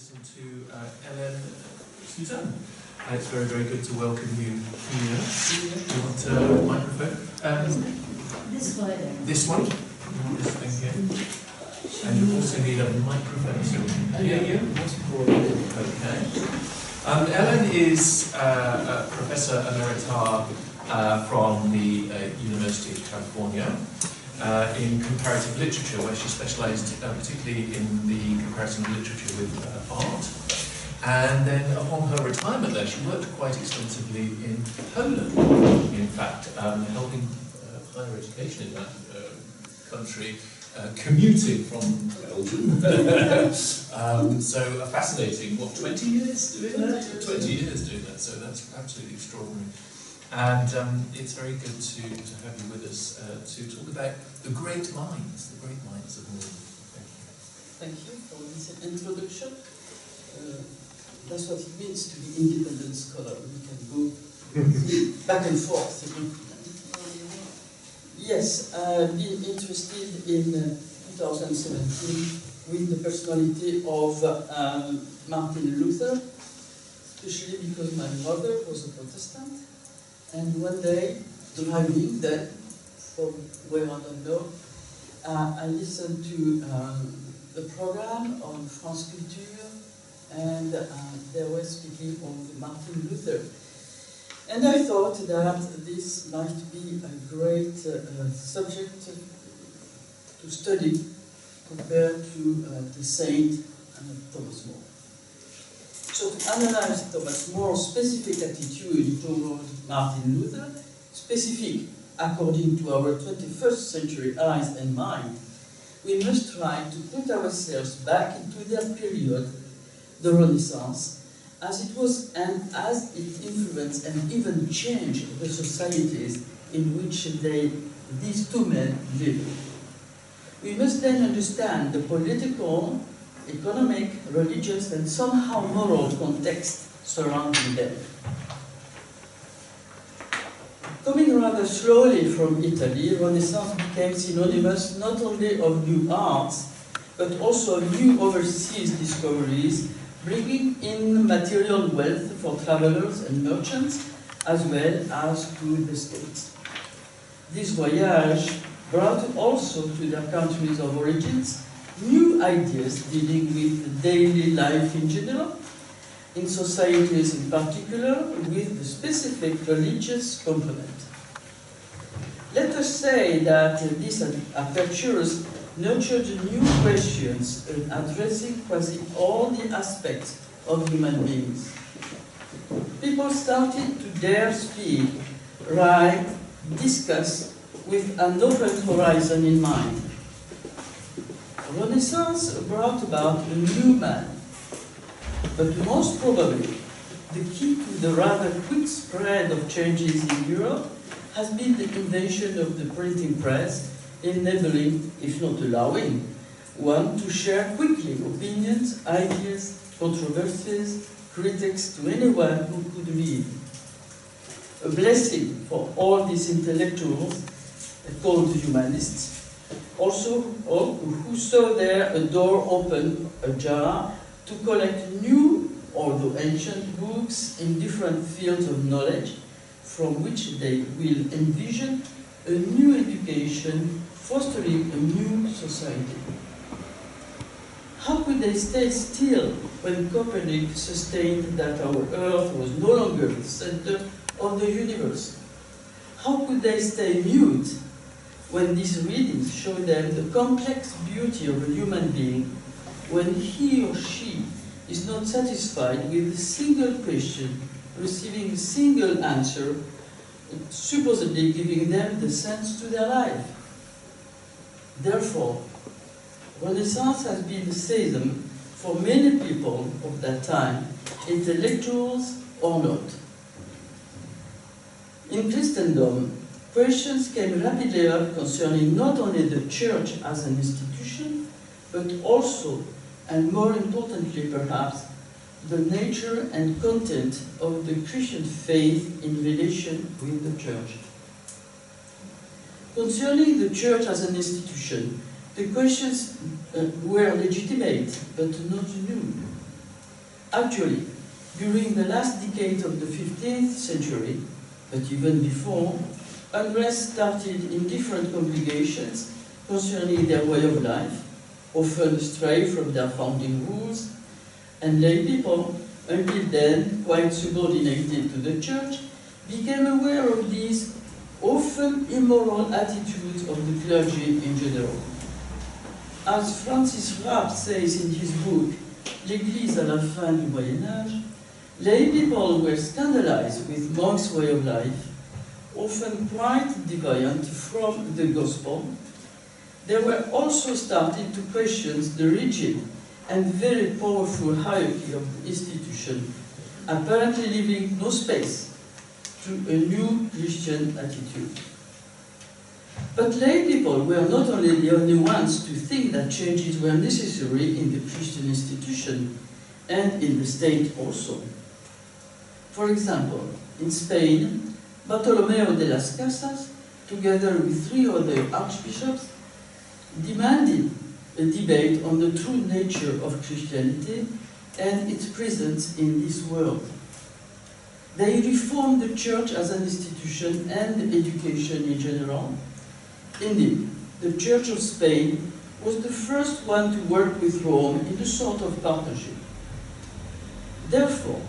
listen to Helene Suzanne. It's very, very good to welcome you here. You want a microphone? This one. This one? This thing here. And you also need a microphone, so we can hear you. Okay. Helene is a Professor Emerita from the University of California. In comparative literature, where she specialised particularly in the comparison of literature with art. And then upon her retirement there, she worked quite extensively in Poland, in fact, helping higher education in that country, commuting from Belgium. So fascinating, what, 20 years doing that? 20 years doing that, so that's absolutely extraordinary. And it's very good to have you with us to talk about the great minds of the world. Thank you for this introduction. That's what it means to be independent scholar. We can go back and forth. Yes, I've been interested in 2017 with the personality of Martin Luther, especially because my mother was a Protestant. And one day, driving there, from where I don't know, I listened to a program on France Culture, and they were speaking of Martin Luther. And I thought that this might be a great subject to study compared to the Saint Thomas More. So to analyze Thomas More's specific attitude toward Martin Luther, specific according to our 21st century eyes and mind, we must try to put ourselves back into their period, the Renaissance, as it was and as it influenced and even changed the societies in which these two men lived. We must then understand the political, economic, religious, and somehow moral context surrounding them. Coming rather slowly from Italy, Renaissance became synonymous not only of new arts, but also of new overseas discoveries, bringing in material wealth for travelers and merchants, as well as to the States. This voyage brought also to their countries of origins new ideas dealing with daily life in general, in societies in particular, with the specific religious component. Let us say that these apertures nurtured new questions addressing quasi all the aspects of human beings. People started to dare speak, write, discuss with an open horizon in mind. Renaissance brought about a new man, but most probably the key to the rather quick spread of changes in Europe has been the invention of the printing press, enabling, if not allowing, one to share quickly opinions, ideas, controversies, critics to anyone who could read. A blessing for all these intellectuals, called humanists, also who saw there a door open, ajar, to collect new, although ancient, books in different fields of knowledge, from which they will envision a new education, fostering a new society. How could they stay still when Copernicus sustained that our Earth was no longer the center of the universe? How could they stay mute when these readings show them the complex beauty of a human being, when he or she is not satisfied with a single question, receiving a single answer, supposedly giving them the sense to their life? Therefore, Renaissance has been the season for many people of that time, intellectuals or not. In Christendom, questions came rapidly up concerning not only the Church as an institution, but also, and more importantly perhaps, the nature and content of the Christian faith in relation with the Church. Concerning the Church as an institution, the questions were legitimate, but not new. Actually, during the last decade of the 15th century, but even before, unrest started in different congregations concerning their way of life, often astray from their founding rules, and lay people, until then quite subordinated to the church, became aware of these often immoral attitudes of the clergy in general. As Francis Rapp says in his book, L'Église à la fin du Moyen Âge, lay people were scandalized with monks' way of life, often quite deviant from the gospel. They were also started to question the rigid and very powerful hierarchy of the institution, apparently leaving no space to a new Christian attitude. But lay people were not only the only ones to think that changes were necessary in the Christian institution and in the state also. For example, in Spain, Bartolomeo de las Casas, together with 3 other archbishops, demanded a debate on the true nature of Christianity and its presence in this world. They reformed the church as an institution and education in general. Indeed, the Church of Spain was the first one to work with Rome in a sort of partnership. Therefore,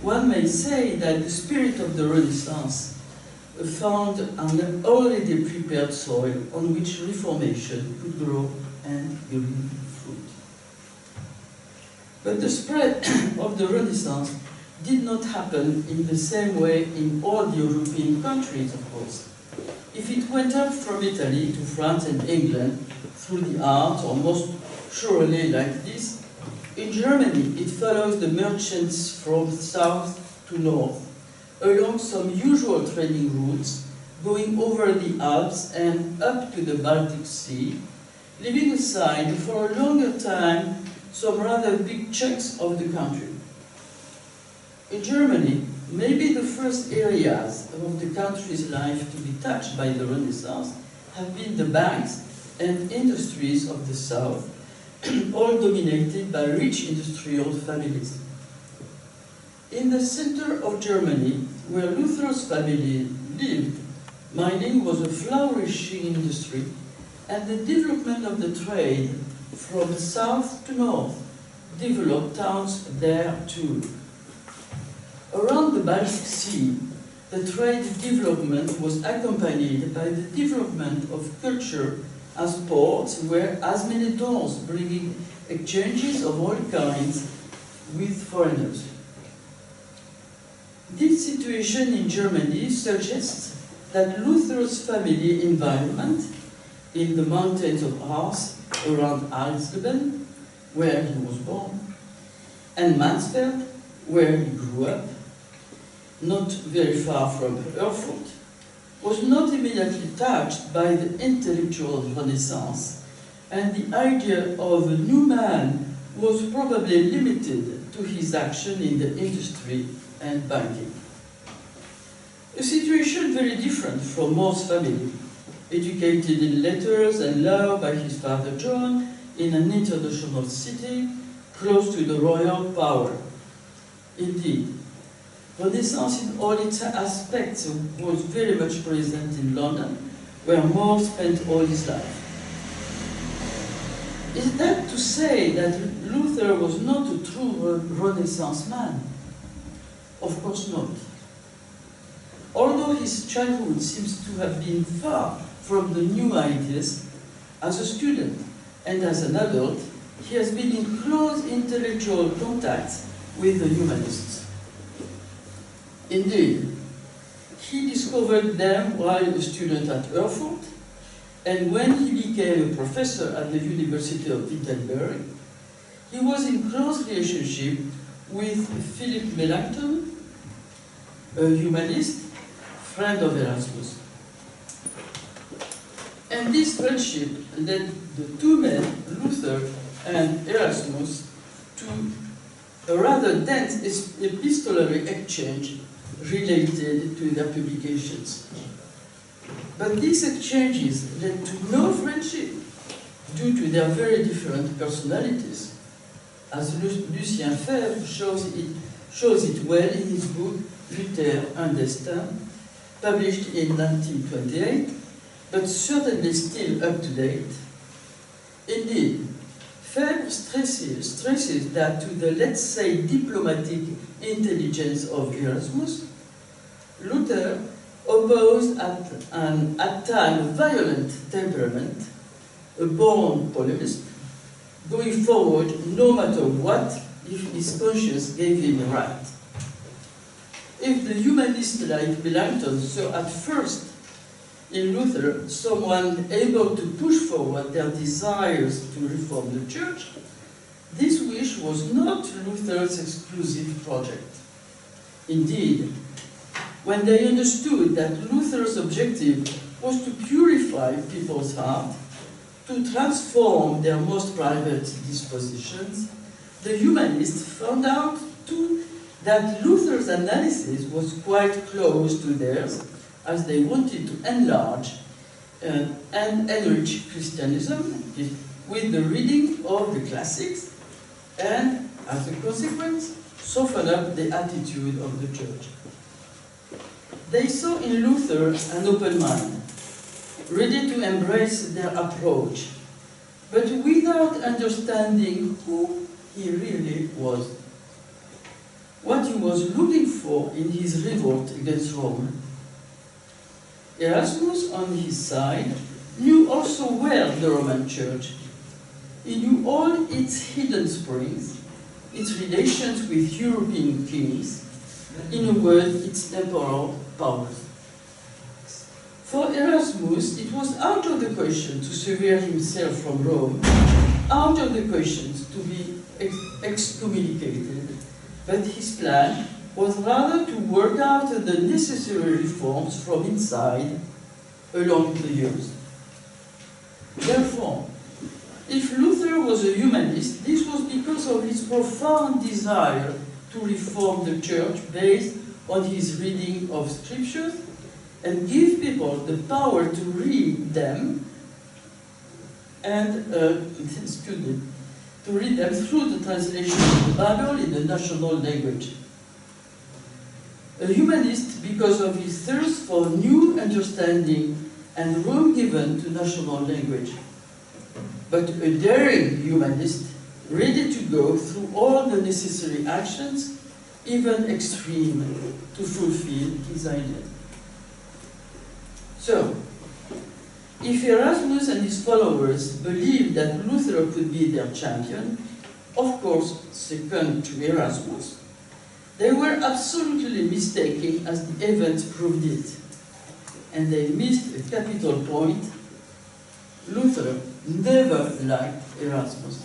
one may say that the spirit of the Renaissance found an already prepared soil on which Reformation could grow and bring fruit. But the spread of the Renaissance did not happen in the same way in all the European countries, of course. If it went up from Italy to France and England through the arts, or most surely like this, in Germany it follows the merchants from south to north, along some usual trading routes, going over the Alps and up to the Baltic Sea, leaving aside for a longer time some rather big chunks of the country. In Germany, maybe the first areas of the country's life to be touched by the Renaissance have been the banks and industries of the south, all dominated by rich industrial families. In the center of Germany, where Luther's family lived, mining was a flourishing industry, and the development of the trade from south to north developed towns there too. Around the Baltic Sea, the trade development was accompanied by the development of culture, as ports were as many doors bringing exchanges of all kinds with foreigners. This situation in Germany suggests that Luther's family environment in the mountains of Ars around Eisleben, where he was born, and Mansfeld, where he grew up, not very far from Erfurt, was not immediately touched by the intellectual Renaissance, and the idea of a new man was probably limited to his action in the industry and banking. A situation very different from More's family, educated in letters and law by his father John in an international city close to the royal power. Indeed, Renaissance in all its aspects was very much present in London, where More spent all his life. Is that to say that Luther was not a true Renaissance man? Of course not. Although his childhood seems to have been far from the new ideas, as a student and as an adult, he has been in close intellectual contact with the humanists. Indeed, he discovered them while a student at Erfurt, and when he became a professor at the University of Wittenberg, he was in close relationship with Philip Melanchthon, a humanist, friend of Erasmus. And this friendship led the two men, Luther and Erasmus, to a rather dense epistolary exchange related to their publications. But these exchanges led to no friendship due to their very different personalities. as Lucien Febvre shows it well in his book Luther un Destin, published in 1928, but certainly still up to date. Indeed, Febvre stresses that to the, let's say, diplomatic intelligence of Erasmus, Luther opposed at times violent temperament, a born polemist, going forward no matter what, if his conscience gave him right. If the humanists like Melanchthon saw at first in Luther someone able to push forward their desires to reform the Church, this wish was not Luther's exclusive project. Indeed, when they understood that Luther's objective was to purify people's heart, to transform their most private dispositions, the humanists found out too that Luther's analysis was quite close to theirs, as they wanted to enlarge and enrich Christianism with the reading of the classics and, as a consequence, soften up the attitude of the Church. They saw in Luther an open mind, ready to embrace their approach, but without understanding who he really was, what he was looking for in his revolt against Rome. Erasmus, on his side, knew also well the Roman Church. He knew all its hidden springs, its relations with European kings, in a word, its temporal powers. For Erasmus, it was out of the question to sever himself from Rome, out of the question to be excommunicated, but his plan was rather to work out the necessary reforms from inside along the years. Therefore, if Luther was a humanist, this was because of his profound desire to reform the Church based on his reading of scriptures and give people the power to read them and to read them through the translation of the Bible in the national language. A humanist because of his thirst for new understanding and room given to national language, but a daring humanist ready to go through all the necessary actions, even extreme, to fulfill his idea. So, if Erasmus and his followers believed that Luther could be their champion, of course, second to Erasmus, they were absolutely mistaken as the events proved it. And they missed a capital point. Luther never liked Erasmus.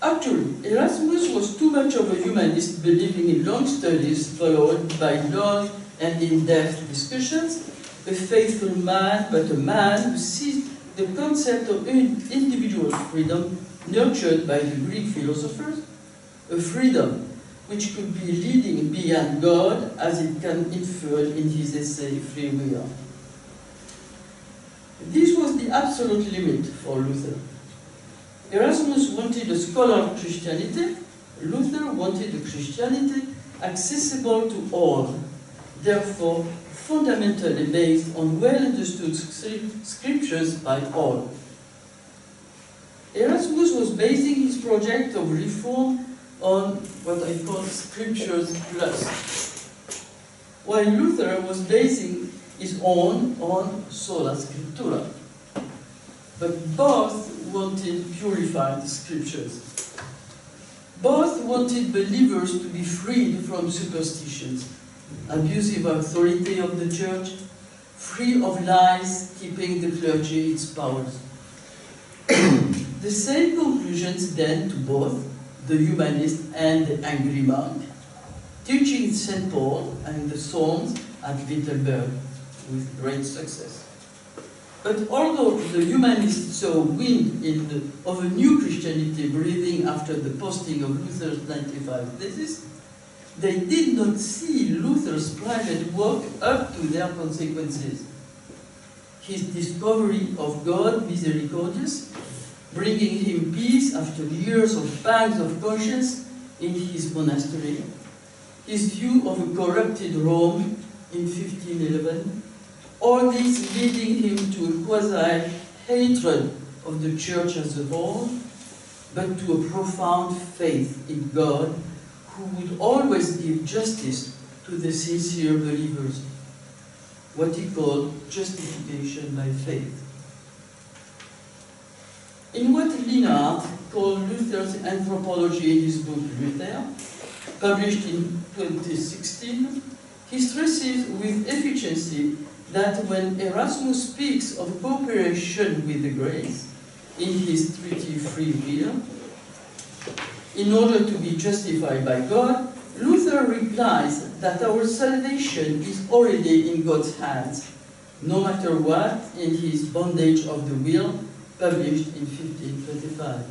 Actually, Erasmus was too much of a humanist, believing in long studies followed by long and in-depth discussions, a faithful man, but a man who sees the concept of individual freedom nurtured by the Greek philosophers, a freedom which could be leading beyond God, as it can infer in his essay Free Will. This was the absolute limit for Luther. Erasmus wanted a scholar Christianity, Luther wanted a Christianity accessible to all, therefore fundamentally based on well-understood scriptures by all. Erasmus was basing his project of reform on what I call scriptures plus, while Luther was basing his own on sola scriptura. But both wanted purified scriptures. Both wanted believers to be freed from superstitions, abusive authority of the Church, free of lies, keeping the clergy its powers. The same conclusions then to both the humanist and the angry monk, teaching St. Paul and the Psalms at Wittenberg with great success. But although the humanists saw wind of a new Christianity breathing after the posting of Luther's 95 Theses, they did not see Luther's private work up to their consequences. His discovery of God misericordious, bringing him peace after years of pangs of conscience in his monastery. His view of a corrupted Rome in 1511, all this leading him to a quasi-hatred of the Church as a whole, but to a profound faith in God, who would always give justice to the sincere believers, what he called justification by faith. In what Lienhard called Luther's anthropology in his book Luther, published in 2016, he stresses with efficiency that when Erasmus speaks of cooperation with the grace in his treaty Free Will, in order to be justified by God, Luther replies that our salvation is already in God's hands, no matter what, in his Bondage of the Will, published in 1525.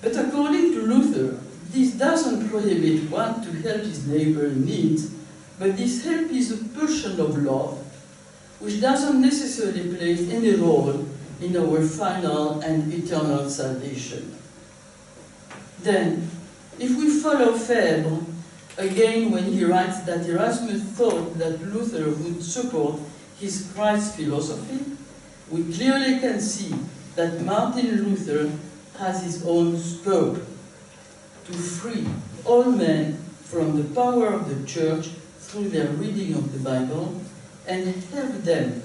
But according to Luther, this doesn't prohibit one to help his neighbor in need, but this help is a portion of love, which doesn't necessarily play any role in our final and eternal salvation. Then, if we follow Fabre, again when he writes that Erasmus thought that Luther would support his Christ philosophy, we clearly can see that Martin Luther has his own scope to free all men from the power of the Church through their reading of the Bible and help them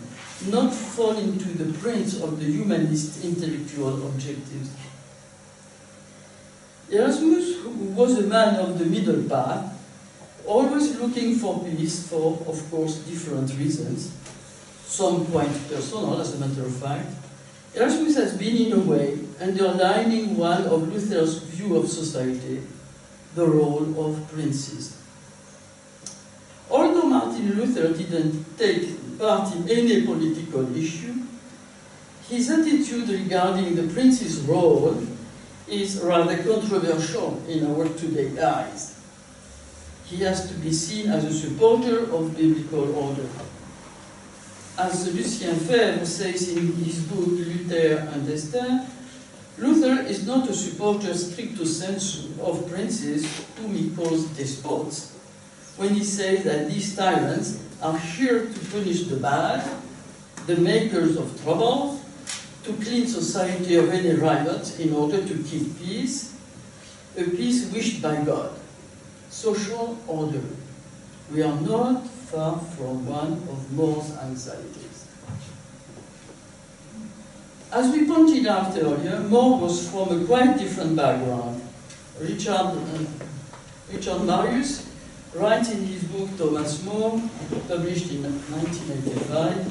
not fall into the prince of the humanist intellectual objectives. Erasmus, who was a man of the middle path, always looking for peace for, of course, different reasons, some quite personal, as a matter of fact, Erasmus has been, in a way, underlining one of Luther's view of society, the role of princes. Although Martin Luther didn't take part in any political issue, his attitude regarding the prince's role is rather controversial in our today's eyes. He has to be seen as a supporter of biblical order. As Lucien Febvre says in his book Luther and Esther, Luther is not a supporter stricto sensu of princes whom he calls despots, when he says that these tyrants are here to punish the bad, the makers of trouble, to clean society of any riot in order to keep peace, a peace wished by God. Social order. We are not far from one of More's anxieties. As we pointed out earlier, More was from a quite different background. Richard Marius writes in his book Thomas More, published in 1985,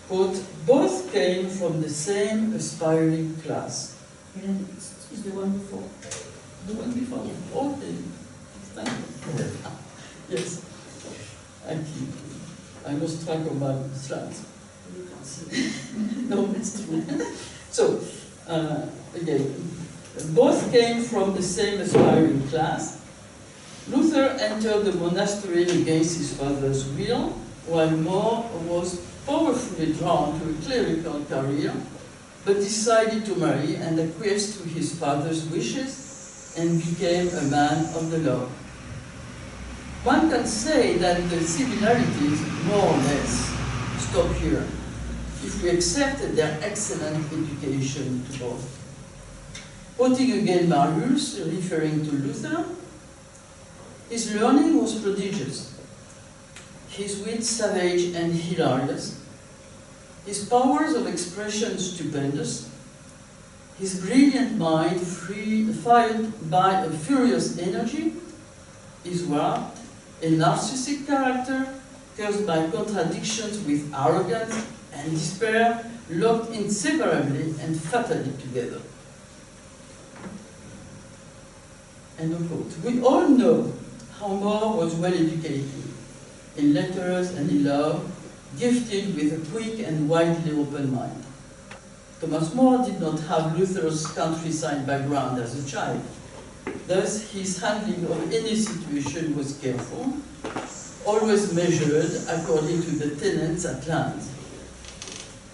quote, both came from the same aspiring class. Is the one before? The one before? Okay. Thank you. Yes. I lost track of my slides. You can't see. No, it's true. So, again, both came from the same aspiring class. Luther entered the monastery against his father's will, while More was powerfully drawn to a clerical career, but decided to marry and acquiesced to his father's wishes and became a man of the law. One can say that the similarities, more or less, stop here, if we accept their excellent education to both. Quoting again Marius, referring to Luther, his learning was prodigious, his wit savage and hilarious, his powers of expression stupendous, his brilliant mind fired by a furious energy, his warped and narcissistic character, cursed by contradictions with arrogance and despair, locked inseparably and fatally together. End of quote. We all know how More was well educated, in letters and in love, gifted with a quick and widely open mind. Thomas More did not have Luther's countryside background as a child. Thus, his handling of any situation was careful, always measured according to the tenets at hand.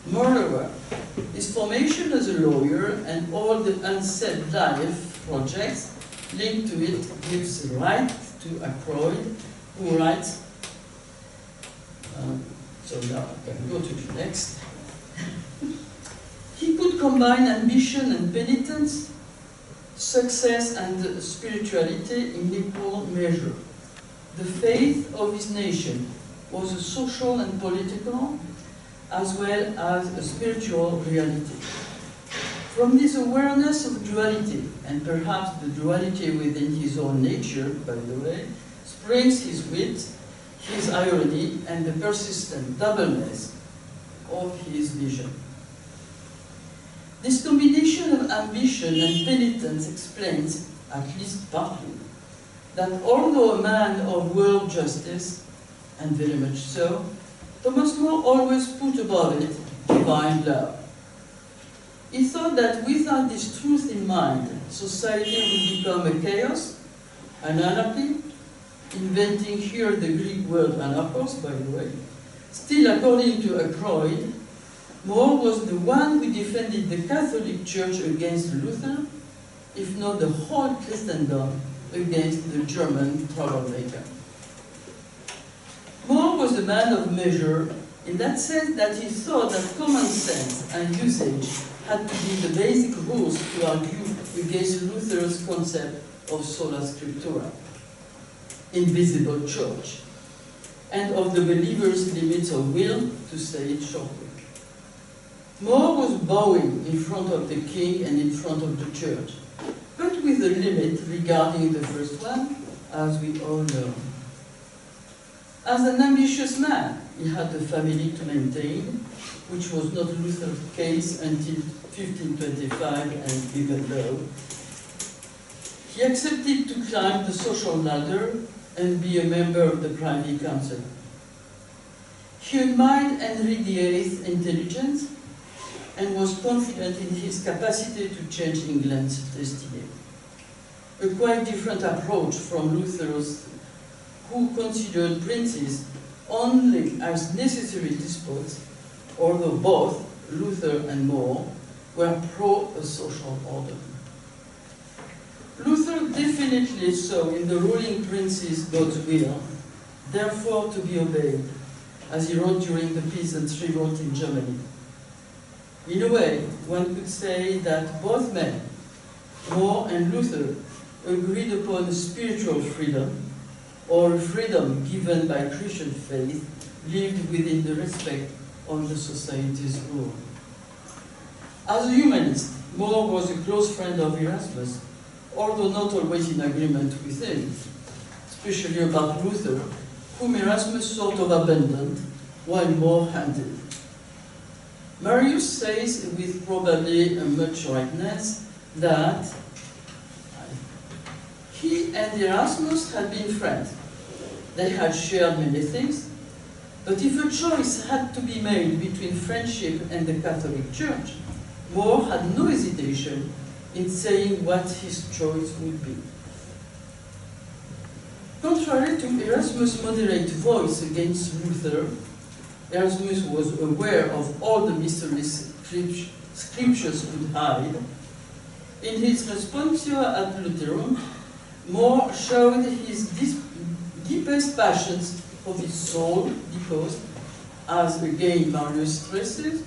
Moreover, his formation as a lawyer and all the unsaid life projects linked to it gives right to Ackroyd, who writes, so now I can go to the next. He could combine ambition and penitence, success and spirituality in equal measure. The faith of his nation was a social and political, as well as a spiritual reality. From this awareness of duality, and perhaps the duality within his own nature, by the way, springs his wit, his irony, and the persistent doubleness of his vision. This combination of ambition and penitence explains, at least partly, that although a man of world justice, and very much so, Thomas More always put above it divine love. He thought that without this truth in mind, society would become a chaos, an anarchy, inventing here the Greek word anarchos, by the way. Still, according to Ackroyd, More was the one who defended the Catholic Church against Luther, if not the whole Christendom against the German troublemaker. More was a man of measure in that sense that he thought that common sense and usage had to be the basic rules to argue against Luther's concept of sola scriptura, invisible church, and of the believer's limits of will, to say it shortly. More was bowing in front of the king and in front of the church, but with a limit regarding the first one, as we all know. As an ambitious man, he had a family to maintain, which was not Luther's case until 1525 and even though. He accepted to climb the social ladder and be a member of the Privy Council. He admired Henry VIII's intelligence and was confident in his capacity to change England's destiny. A quite different approach from Luther's, who considered princes only as necessary despots, although both Luther and More were pro-social order. Luther definitely saw in the ruling princes God's will, therefore to be obeyed, as he wrote during the Peasants' Revolt in Germany. In a way, one could say that both men, More and Luther, agreed upon a spiritual freedom, or a freedom given by Christian faith, lived within the respect of the society's rule. As a humanist, More was a close friend of Erasmus, although not always in agreement with him, especially about Luther, whom Erasmus sort of abandoned, while More handled. Marius says, with probably much rightness, that he and Erasmus had been friends. They had shared many things, but if a choice had to be made between friendship and the Catholic Church, More had no hesitation in saying what his choice would be. Contrary to Erasmus' moderate voice against Luther, Erasmus was aware of all the mysteries scriptures could hide. In his Responsio ad Lutherum, More showed his deepest passions of his soul, because, as again Marius stresses,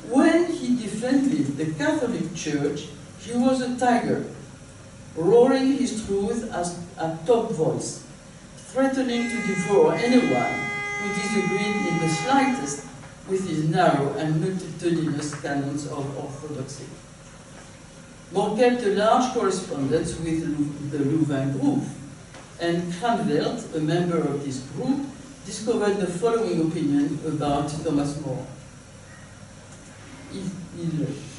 when he defended the Catholic Church, he was a tiger, roaring his truth as a top voice, threatening to devour anyone who disagreed in the slightest with his narrow and multitudinous canons of orthodoxy. More kept a large correspondence with the Louvain group, and Cranvelt, a member of this group, discovered the following opinion about Thomas More. He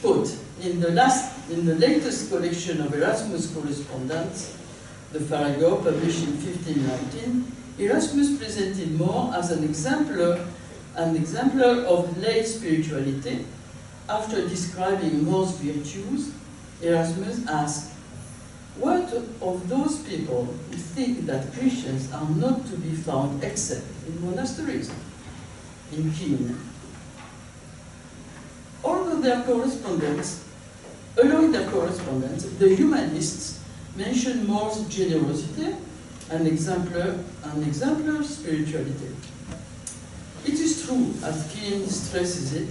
quote, in the latest collection of Erasmus' correspondence, the Farrago, published in 1519, Erasmus presented More as an exemplar of lay spirituality. After describing More's virtues, Erasmus asked, "What of those people who think that Christians are not to be found except in monasteries?" In Keene. of their correspondence, along their correspondence, the humanists mention More's generosity and exemplar spirituality. It is true, as Keane stresses it,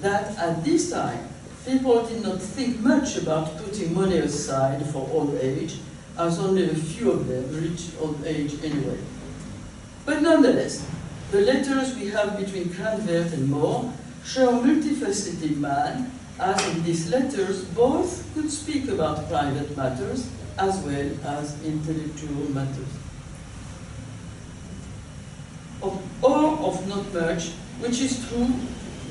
that at this time, people did not think much about putting money aside for old age, as only a few of them reached old age anyway. But nonetheless, the letters we have between Cranvert and More show a multifaceted man, as in these letters both could speak about private matters as well as intellectual matters. Or of not much, which is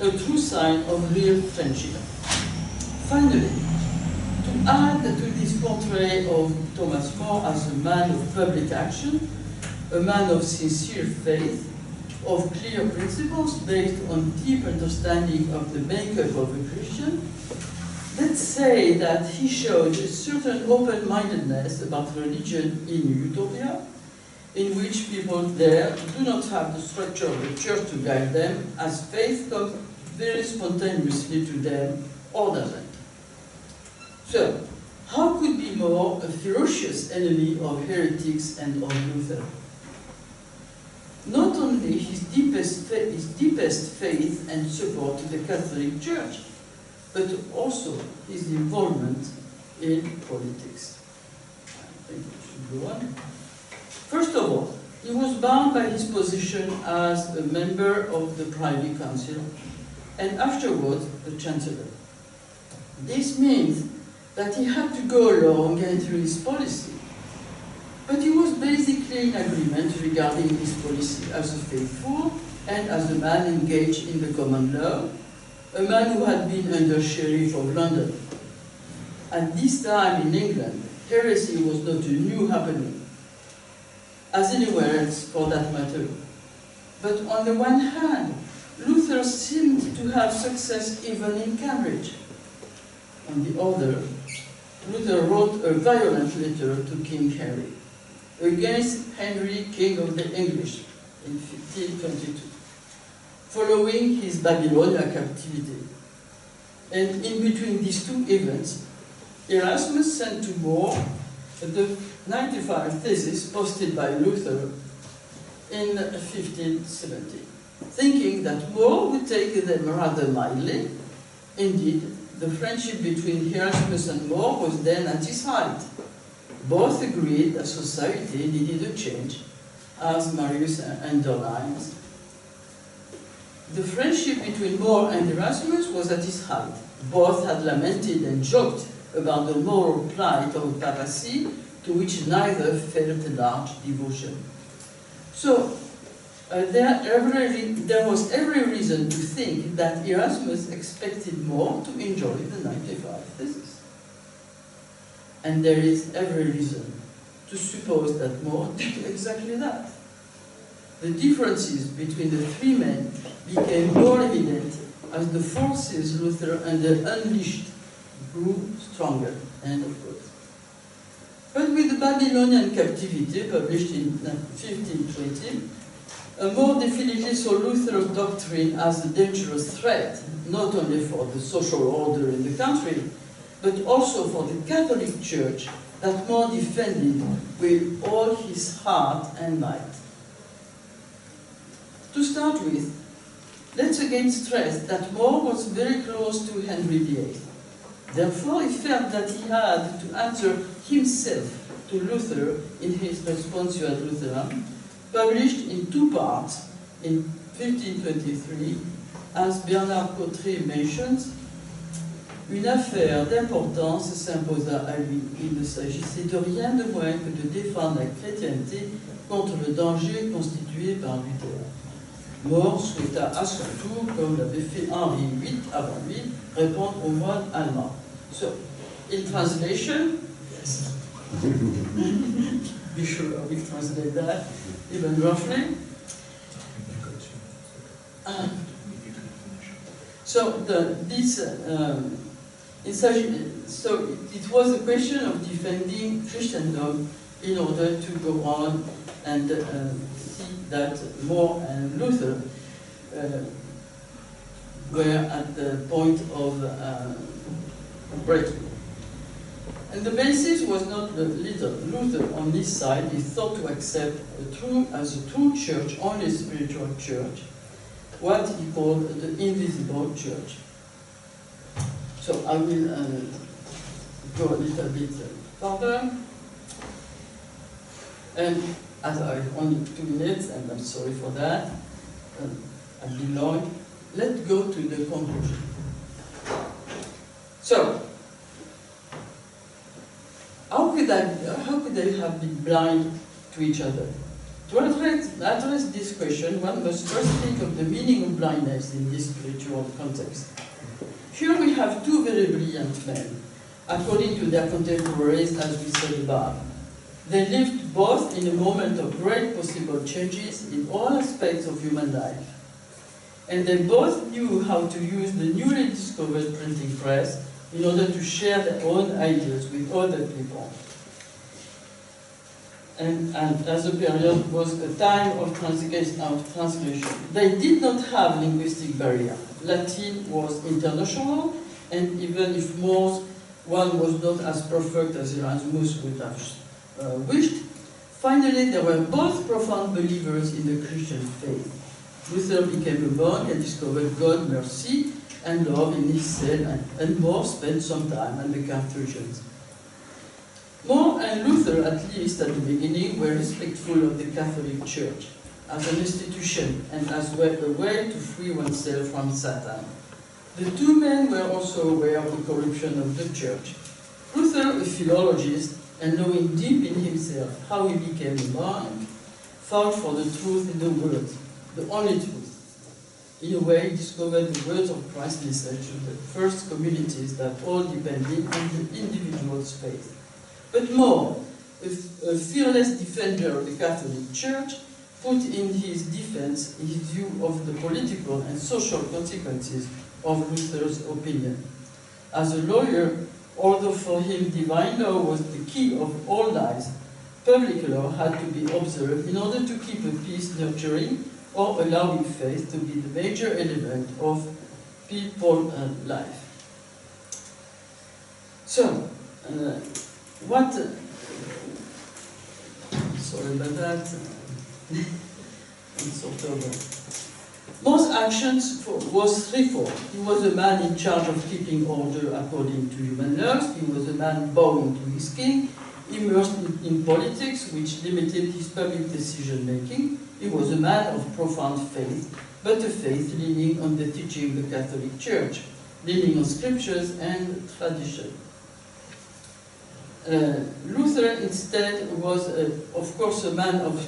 a true sign of real friendship. Finally, to add to this portrait of Thomas More as a man of public action, a man of sincere faith, of clear principles based on deep understanding of the makeup of a Christian, let's say that he showed a certain open-mindedness about religion in utopia, in which people there do not have the structure of the church to guide them, as faith comes very spontaneously to them or doesn't. So, how could be More a ferocious enemy of heretics and of Luther? Not only his deepest faith and support to the Catholic Church, but also his involvement in politics. I think we should go on. First of all, he was bound by his position as a member of the Privy Council and afterwards the Chancellor. This means that he had to go along and through his policy. But he was basically in agreement regarding his policy as a faithful and as a man engaged in the common law, a man who had been under Sheriff of London. At this time in England, heresy was not a new happening, as anywhere else for that matter. But on the one hand, Luther seemed to have success even in Cambridge. On the other, Luther wrote a violent letter to King Henry against Henry, King of the English, in 1522, following his Babylonia captivity. And in between these two events, Erasmus sent to More the 95 theses posted by Luther in 1570, thinking that More would take them rather mildly. Indeed, the friendship between Erasmus and More was then at its height. Both agreed that society needed a change, as Marius underlines. The friendship between More and Erasmus was at its height. Both had lamented and joked about the moral plight of the papacy, to which neither felt a large devotion. So, there was every reason to think that Erasmus expected More to enjoy the 95 theses. And there is every reason to suppose that More did exactly that. The differences between the three men became more evident as the forces Luther unleashed grew stronger. End of quote. But with the Babylonian captivity, published in 1520, More definitely saw Luther's doctrine as a dangerous threat, not only for the social order in the country, but also for the Catholic Church that More defended with all his heart and might. To start with, let's again stress that More was very close to Henry VIII. Therefore, he felt that he had to answer himself to Luther in his Responsio ad Lutheram, published in two parts in 1523, as Bernard Cotteret mentions. Une affaire d'importance s'imposa à lui. Il ne s'agissait de rien de moins que de défendre la chrétienté contre le danger constitué par Luther. More souhaita à son tour, comme l'avait fait Henri VIII avant lui, répondre aux moines allemands. So, in translation, be sure I will translate that, even roughly. So it was a question of defending Christendom in order to go on and see that More and Luther were at the point of breaking. And the basis was not the Luther on his side. He thought to accept as a true church, only a spiritual church, what he called the invisible church. So I will go a little bit further. And as I have only 2 minutes, and I'm sorry for that, I've been long, let's go to the conclusion. So, how could they have been blind to each other? To address this question, one must first think of the meaning of blindness in this spiritual context. Here we have 2 very brilliant men, according to their contemporaries, as we said above. They lived both in a moment of great possible changes in all aspects of human life. And they both knew how to use the newly discovered printing press in order to share their own ideas with other people. And as a period was a time of translation. They did not have linguistic barrier. Latin was international, and even if one was not as perfect as Erasmus would have wished, finally they were both profound believers in the Christian faith. Luther became a monk and discovered God's mercy and love in his cell, and More spent some time at the Carthusians. More and Luther, at least at the beginning, were respectful of the Catholic Church as an institution and as a way to free oneself from Satan. The 2 men were also aware of the corruption of the Church. Luther, a philologist, and knowing deep in himself how he became a monk, fought for the truth in the Word, the only truth. In a way, he discovered the words of Christ's message to the first communities that all depended on the individual's faith. But More, a fearless defender of the Catholic Church, put in his defense his view of the political and social consequences of Luther's opinion. As a lawyer, although for him divine law was the key of all lies, public law had to be observed in order to keep a peace nurturing or allowing faith to be the major element of people's life. So, sorry about that. It's October. More's actions was threefold. He was a man in charge of keeping order according to human laws. He was a man bowing to his king, immersed in politics, which limited his public decision-making. He was a man of profound faith, but a faith leaning on the teaching of the Catholic Church, leaning on scriptures and tradition. Luther instead was, of course, a man of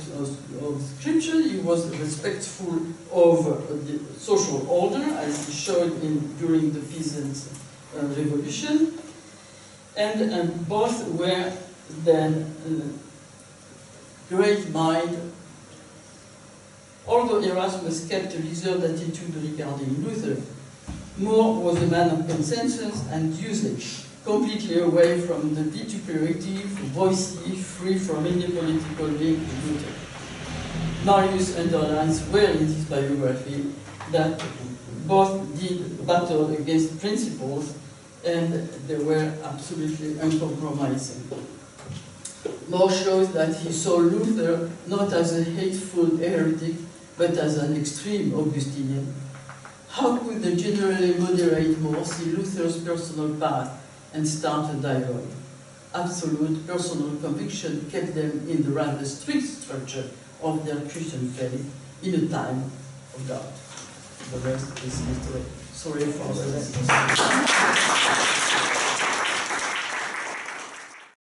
scripture. He was respectful of the social order, as he showed during the peasant revolution, and both were then great mind. Although Erasmus kept a reserved attitude regarding Luther, More was a man of consensus and usage, completely away from the vituperative, voicey, free from any political link to Luther. Marius underlines well in his biography that both did battle against principles and they were absolutely uncompromising. More shows that he saw Luther not as a hateful heretic, but as an extreme Augustinian. How could the generally moderate More see Luther's personal path and start a dialogue? Absolute personal conviction kept them in the rather strict structure of their Christian faith in a time of doubt. The rest is history. Sorry for the rest.